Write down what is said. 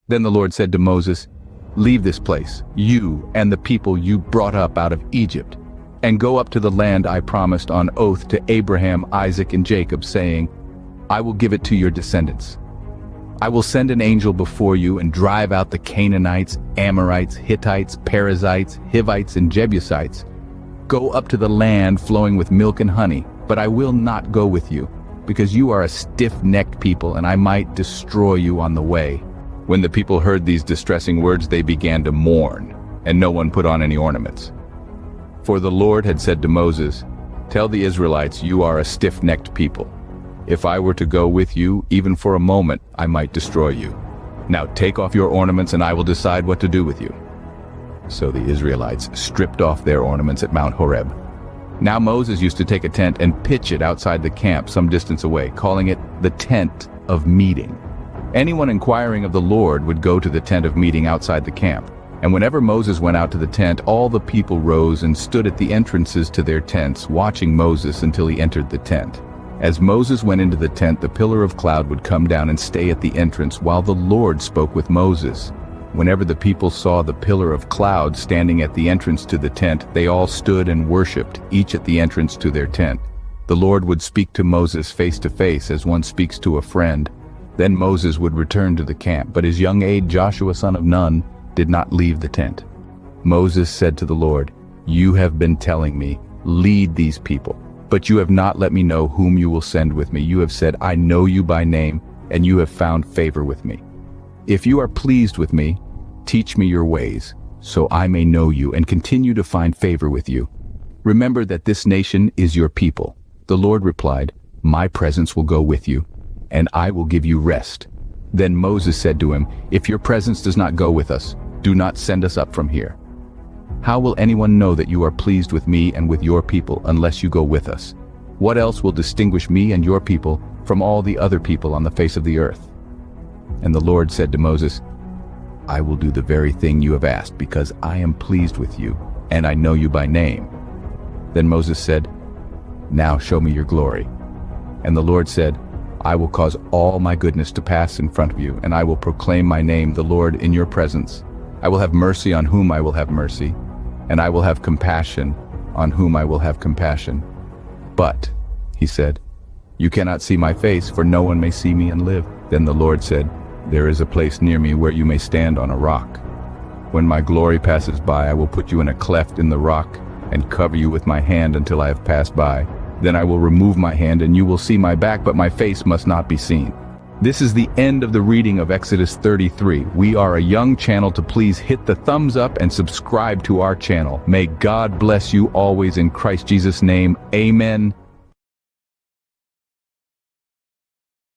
Then the Lord said to Moses, "Leave this place, you and the people you brought up out of Egypt, and go up to the land I promised on oath to Abraham, Isaac, and Jacob, saying, I will give it to your descendants. I will send an angel before you and drive out the Canaanites, Amorites, Hittites, Perizzites, Hivites, and Jebusites. Go up to the land flowing with milk and honey, but I will not go with you, because you are a stiff-necked people, and I might destroy you on the way." When the people heard these distressing words, they began to mourn, and no one put on any ornaments. For the Lord had said to Moses, "Tell the Israelites, you are a stiff-necked people. If I were to go with you, even for a moment, I might destroy you. Now take off your ornaments, and I will decide what to do with you." So the Israelites stripped off their ornaments at Mount Horeb. Now Moses used to take a tent and pitch it outside the camp some distance away, calling it the tent of meeting. Anyone inquiring of the Lord would go to the tent of meeting outside the camp. And whenever Moses went out to the tent, all the people rose and stood at the entrances to their tents, watching Moses until he entered the tent. As Moses went into the tent, the pillar of cloud would come down and stay at the entrance while the Lord spoke with Moses. Whenever the people saw the pillar of cloud standing at the entrance to the tent, they all stood and worshipped, each at the entrance to their tent. The Lord would speak to Moses face to face as one speaks to a friend. Then Moses would return to the camp, but his young aide Joshua son of Nun did not leave the tent. Moses said to the Lord, "You have been telling me, 'Lead these people,' but you have not let me know whom you will send with me. You have said, 'I know you by name,' and you have found favor with me. If you are pleased with me, teach me your ways, so I may know you and continue to find favor with you. Remember that this nation is your people." The Lord replied, "My presence will go with you, and I will give you rest." Then Moses said to him, "If your presence does not go with us, do not send us up from here. How will anyone know that you are pleased with me and with your people unless you go with us? What else will distinguish me and your people from all the other people on the face of the earth?" And the Lord said to Moses, "I will do the very thing you have asked, because I am pleased with you, and I know you by name." Then Moses said, "Now show me your glory." And the Lord said, "I will cause all my goodness to pass in front of you, and I will proclaim my name, the Lord, in your presence. I will have mercy on whom I will have mercy, and I will have compassion on whom I will have compassion. But," he said, "you cannot see my face, for no one may see me and live." Then the Lord said, "There is a place near me where you may stand on a rock. When my glory passes by, I will put you in a cleft in the rock and cover you with my hand until I have passed by. Then I will remove my hand and you will see my back, but my face must not be seen." This is the end of the reading of Exodus 33. We are a young channel, to please hit the thumbs up and subscribe to our channel. May God bless you always in Christ Jesus' name. Amen.